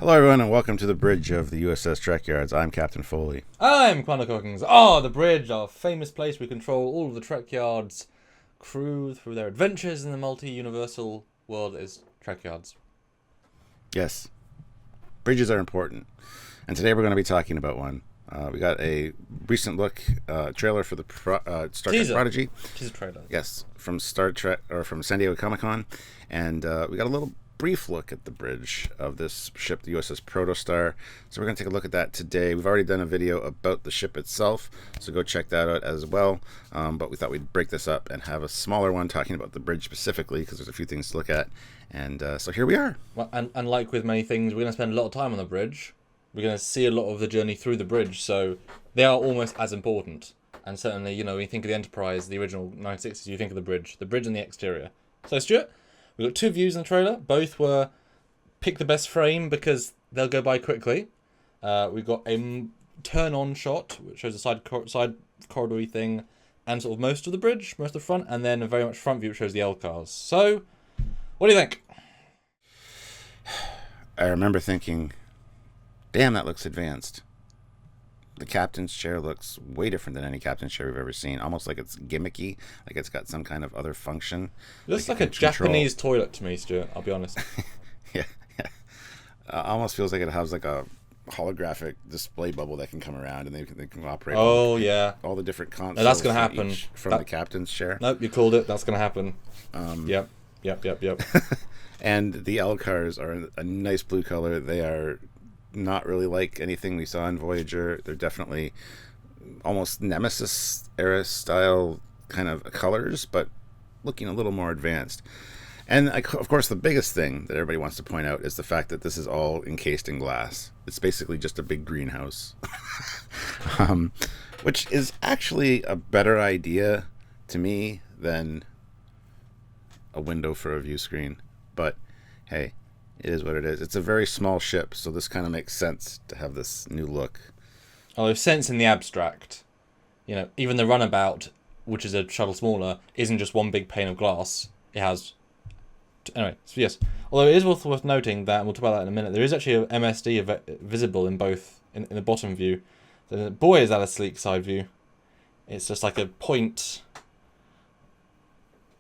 Hello, everyone, and welcome to the bridge of the USS Trekyards. I'm Captain Foley. I'm Commander Cockings. The bridge, our famous place we control all of the Trekyards crew through their adventures in the multi-universal world is Trekyards. Yes, bridges are important, and today we're going to be talking about one. We got a recent look trailer for the Star Trek Prodigy. Teaser trailer. Yes, from Star Trek or from San Diego Comic-Con, and we got a little brief look at the bridge of this ship, the USS Protostar. So we're going to take a look at that today. We've already done a video about the ship itself, so go check that out as well. But we thought we'd break this up and have a smaller one talking about the bridge specifically, because there's a few things to look at. And so here we are. Well, and like with many things, we're going to spend a lot of time on the bridge. We're going to see a lot of the journey through the bridge, so they are almost as important. And certainly, when you think of the Enterprise, the original 1960s, you think of the bridge and the exterior. So Stuart, we've got two views in the trailer. Both were pick the best frame because they'll go by quickly. We've got a turn-on shot, which shows a side corridory thing, and sort of most of the bridge, most of the front, and then a very much front view, which shows the LCARs. So, what do you think? I remember thinking, damn, that looks advanced. The captain's chair looks way different than any captain's chair we've ever seen. Almost like it's gimmicky, like it's got some kind of other function. It looks like a Japanese toilet to me, Stuart, I'll be honest. yeah. Almost feels like it has like a holographic display bubble that can come around and they can operate. Oh, yeah. All the different consoles. No, that's going to happen. From the captain's chair. Nope, you called it. That's going to happen. Yep. And the LCARs are a nice blue color. They are not really like anything we saw in Voyager. They're definitely almost Nemesis era style kind of colors, but looking a little more advanced. And of course, the biggest thing that everybody wants to point out is the fact that this is all encased in glass. It's basically just a big greenhouse, which is actually a better idea to me than a window for a view screen. But hey, it is what it is. It's a very small ship, so this kind of makes sense to have this new look. Although sense in the abstract, even the runabout, which is a shuttle smaller, isn't just one big pane of glass. It has... Anyway, so yes. Although it is worth noting that, and we'll talk about that in a minute, there is actually a MSD visible in both, in the bottom view. So boy, is that a sleek side view. It's just like a point.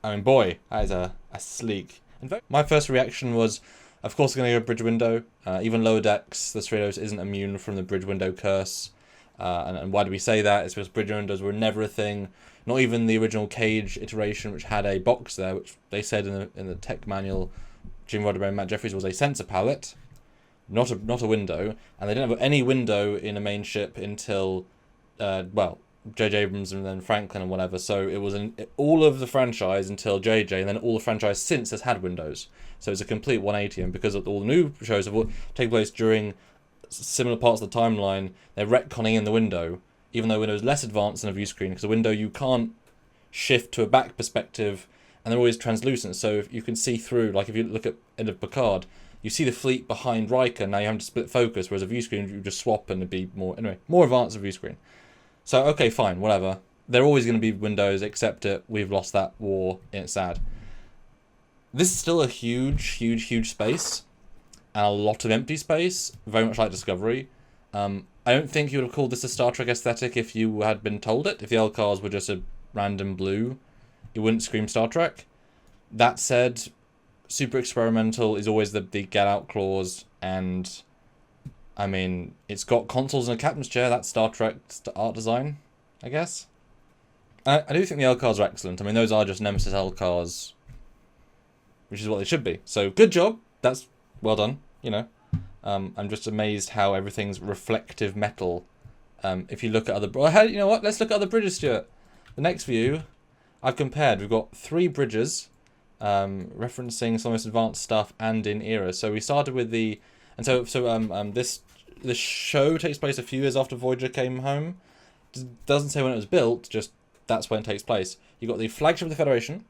I mean, boy, that is a sleek... In fact, my first reaction was, of course, going to go bridge window. Even lower decks, the Stratos isn't immune from the bridge window curse. And why do we say that? It's because bridge windows were never a thing. Not even the original Cage iteration, which had a box there, which they said in the tech manual, Jim Roddenberry and Matt Jeffries, was a sensor palette, not a window. And they didn't have any window in a main ship until, J.J. Abrams and then Franklin and whatever. So it was all of the franchise until J.J. and then all the franchise since has had windows. So it's a complete 180. And because of all the new shows have all taken place during similar parts of the timeline, they're retconning in the window, even though window is less advanced than a view screen, because a window you can't shift to a back perspective, and they're always translucent. So if you can see through, like if you look at end of Picard, you see the fleet behind Riker. Now you have to split focus, whereas a view screen you just swap and it'd be more advanced than a view screen. So, okay, fine, whatever. They're always going to be windows, except we've lost that war, and it's sad. This is still a huge space, and a lot of empty space, very much like Discovery. I don't think you would have called this a Star Trek aesthetic if you had been told it. If the LCARs were just a random blue, it wouldn't scream Star Trek. That said, super experimental is always the get out clause, and... I mean, it's got consoles and a captain's chair. That's Star Trek art design, I guess. I do think the LCARs are excellent. I mean, those are just Nemesis LCARs, which is what they should be. So, good job. That's well done, I'm just amazed how everything's reflective metal. If you look at other... Well, you know what? Let's look at other bridges, Stuart. The next view, I've compared. We've got 3 bridges, referencing some of the most advanced stuff and in era. So, we started with the... And this show takes place a few years after Voyager came home. Doesn't say when it was built, just that's when it takes place. You've got the flagship of the Federation,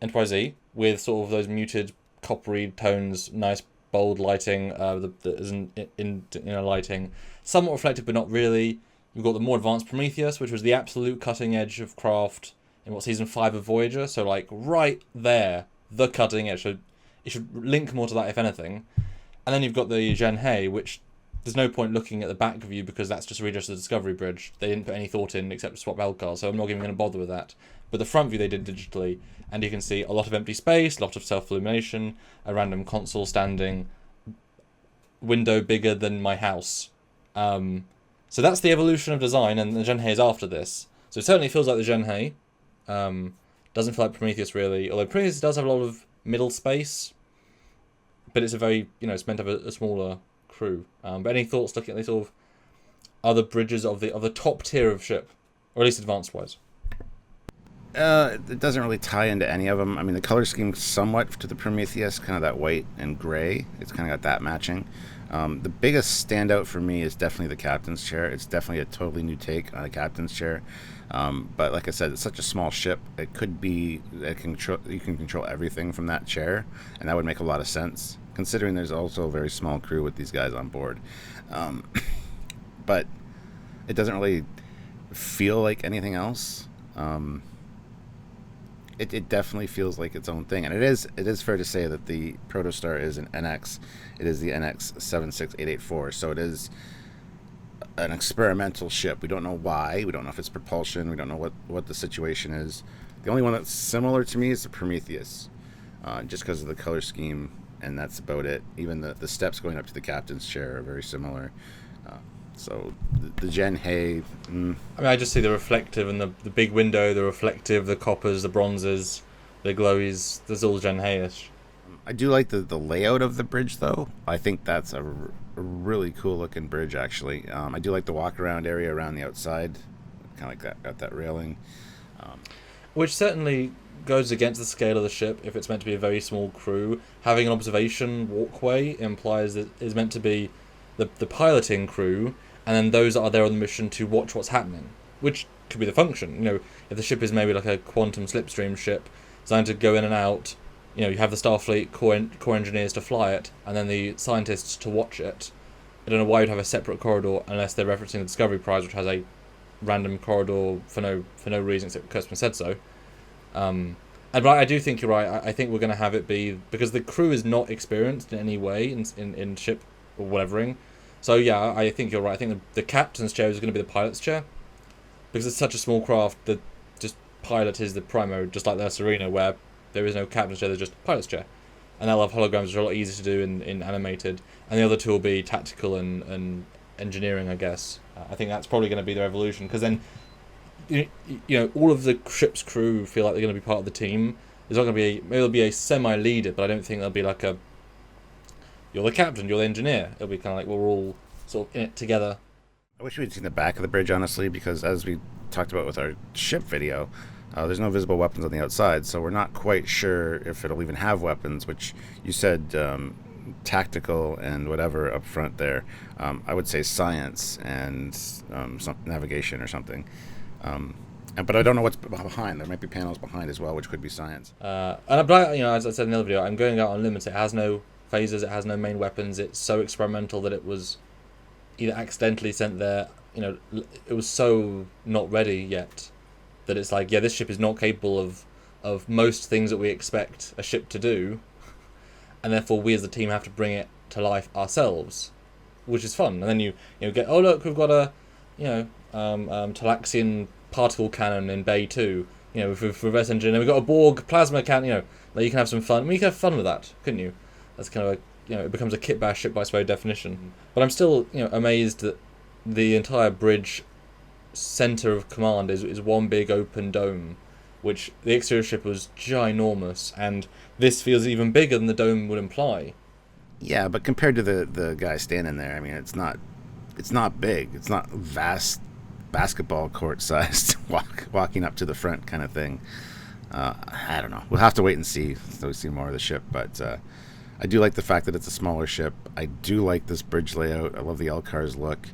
Enterprise E, with sort of those muted coppery tones, nice bold lighting, that isn't in lighting. Somewhat reflective, but not really. You've got the more advanced Prometheus, which was the absolute cutting edge of craft in season 5 of Voyager. So right there, the cutting edge. So it should link more to that, if anything. And then you've got the Zhenhe, which there's no point looking at the back view because that's just really just a Discovery bridge. They didn't put any thought in except to swap Elcar, so I'm not even going to bother with that. But the front view they did digitally, and you can see a lot of empty space, a lot of self-illumination, a random console standing, window bigger than my house. So that's the evolution of design, and the Zhenhe is after this. So it certainly feels like the Zhenhe. Doesn't feel like Prometheus really, although Prometheus does have a lot of middle space, but it's a very, it's meant to have a smaller crew. But any thoughts looking at these sort of other bridges of the top tier of ship, or at least advanced wise? It doesn't really tie into any of them. I mean, the color scheme somewhat to the Prometheus, kind of that white and gray. It's kind of got that matching. The biggest standout for me is definitely the captain's chair. It's definitely a totally new take on a captain's chair. But like I said, it's such a small ship. It could be you can control everything from that chair, and that would make a lot of sense, considering there's also a very small crew with these guys on board. But it doesn't really feel like anything else. It definitely feels like its own thing, and it is fair to say that the Protostar is an NX. It is the NX 76884, so it is an experimental ship. We don't know why. We don't know if it's propulsion. We don't know what the situation is. The only one that's similar to me is the Prometheus, just because of the color scheme, and that's about it. Even the steps going up to the captain's chair are very similar. So the Zhenhe... I mean, I just see the reflective and the big window, the reflective, the coppers, the bronzes, the glowies. There's all Zhenhe-ish. I do like the layout of the bridge, though. I think that's a really cool looking bridge, actually. I do like the walk around area around the outside. Kind of like that, got that railing. Which certainly goes against the scale of the ship. If it's meant to be a very small crew, having an observation walkway implies that it's meant to be the piloting crew, and then those that are there on the mission to watch what's happening, which could be the function. If the ship is maybe like a quantum slipstream ship designed to go in and out, you have the Starfleet core engineers to fly it, and then the scientists to watch it. I don't know why you'd have a separate corridor unless they're referencing the Discovery Prize, which has a random corridor for no reason except Kurtzman said so. But I do think you're right. I think we're going to have it be, because the crew is not experienced in any way in ship or whatevering. So yeah, I think you're right. I think the captain's chair is going to be the pilot's chair, because it's such a small craft that just pilot is the primo, just like the Serena, where there is no captain's chair, there's just pilot's chair. And they'll have holograms, which are a lot easier to do in animated. And the other two will be tactical and engineering, I guess. I think that's probably going to be their evolution, because then all of the ship's crew feel like they're going to be part of the team. There's not going to be maybe there'll be a semi-leader, but I don't think there'll be like you're the captain, you're the engineer. It'll be kind of like we're all sort of in it together. I wish we'd seen the back of the bridge, honestly, because as we talked about with our ship video, there's no visible weapons on the outside, so we're not quite sure if it'll even have weapons, which you said tactical and whatever up front there. I would say science and some navigation or something. But I don't know what's behind. There might be panels behind as well, which could be science. But as I said in the other video, I'm going out unlimited. It has no phasers, it has no main weapons. It's so experimental that it was either accidentally sent there. It was so not ready yet that it's like, yeah, this ship is not capable of most things that we expect a ship to do, and therefore we as the team have to bring it to life ourselves, which is fun. And then you get, oh look, we've got a Talaxian particle cannon in Bay 2, with reverse engine, and we've got a Borg plasma cannon. Like, you can have some fun. I mean, you could have fun with that, couldn't you? That's kind of it becomes a kit bash ship by its very definition. But I'm still amazed that the entire bridge center of command is one big open dome, which the exterior ship was ginormous, and this feels even bigger than the dome would imply. Yeah, but compared to the guy standing there, I mean, it's not big. It's not vast basketball court sized walking up to the front kind of thing. I don't know. We'll have to wait and see so we see more of the ship, but I do like the fact that it's a smaller ship. I do like this bridge layout. I love the Elcar's look.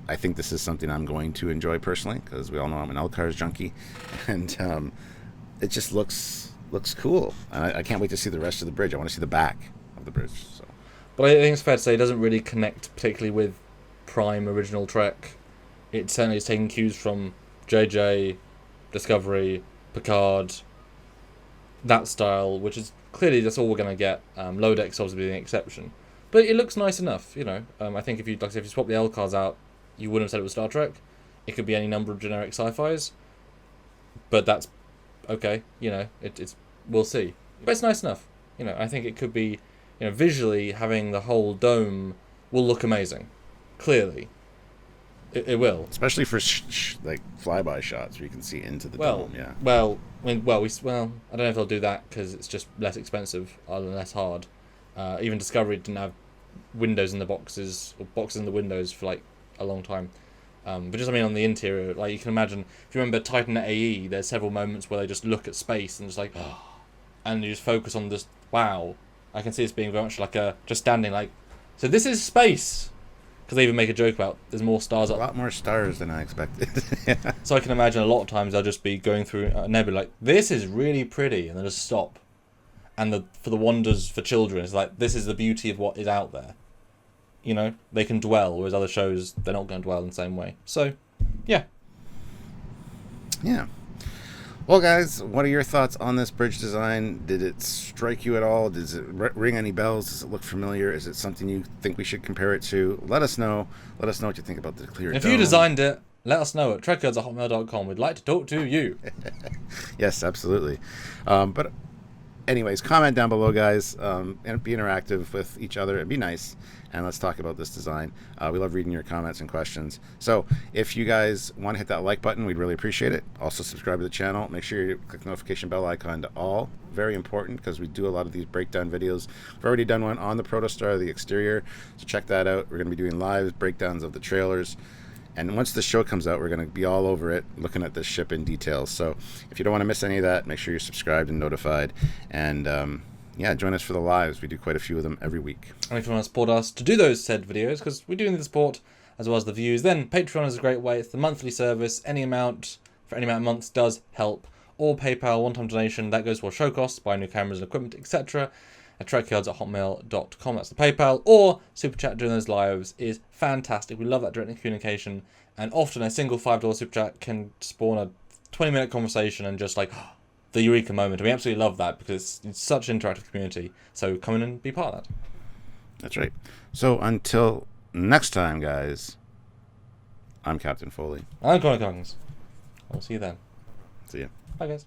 I think this is something I'm going to enjoy personally, because we all know I'm an Elcar's junkie, and it just looks cool. I can't wait to see the rest of the bridge. I want to see the back of the bridge. So, but I think it's fair to say it doesn't really connect particularly with Prime original Trek. It certainly is taking cues from JJ, Discovery, Picard, that style, which is clearly that's all we're going to get. Low Deck's obviously being the exception. But it looks nice enough, you know. I think if you swap the L cards out, you wouldn't have said it was Star Trek. It could be any number of generic sci-fis. But that's okay, you know. It's we'll see. But it's nice enough, you know. I think it could be, you know, visually having the whole dome will look amazing. Clearly, it will. Especially for like flyby shots where you can see into the dome. Yeah. Well, I don't know if they'll do that because it's just less expensive and less hard. Even Discovery didn't have windows in the boxes or boxes in the windows for like a long time. But just on the interior, like you can imagine, if you remember Titan at AE, there's several moments where they just look at space and just like, and you just focus on this. Wow, I can see it's being very much like just standing like, so this is space. Because they even make a joke about there's more stars up. A lot more stars than I expected. So I can imagine a lot of times they'll just be going through a nebula like, this is really pretty, and they'll just stop. And for the wonders for children, it's like, this is the beauty of what is out there. You know, they can dwell, whereas other shows, they're not going to dwell in the same way. So, yeah. Yeah. Well, guys, what are your thoughts on this bridge design? Did it strike you at all? Does it ring any bells? Does it look familiar? Is it something you think we should compare it to? Let us know. Let us know what you think about the clear dome. If you designed it, let us know at trekyards@hotmail.com. We'd like to talk to you. Yes, absolutely. But anyways, comment down below, guys, and be interactive with each other and be nice, and let's talk about this design. We love reading your comments and questions. So if you guys want to hit that like button, we'd really appreciate it. Also subscribe to the channel. Make sure you click the notification bell icon to all. Very important, because we do a lot of these breakdown videos. We've already done one on the Protostar, the exterior, so check that out. We're going to be doing live breakdowns of the trailers. And once the show comes out, we're going to be all over it, looking at this ship in detail. So if you don't want to miss any of that, make sure you're subscribed and notified. And yeah, join us for the lives. We do quite a few of them every week. And if you want to support us to do those said videos, because we do need the support as well as the views, then Patreon is a great way. It's the monthly service. Any amount, for any amount of months, does help. Or PayPal, one-time donation. That goes for show costs, buying new cameras and equipment, etc. At trekyards@hotmail.com. That's the PayPal. Or Super Chat during those lives is fantastic. We love that direct communication. And often a single $5 Super Chat can spawn a 20-minute conversation and just like the eureka moment. And we absolutely love that because it's such an interactive community. So come in and be part of that. That's right. So until next time, guys, I'm Captain Foley. I'm Connor Coggins. I'll see you then. See ya. Bye, guys.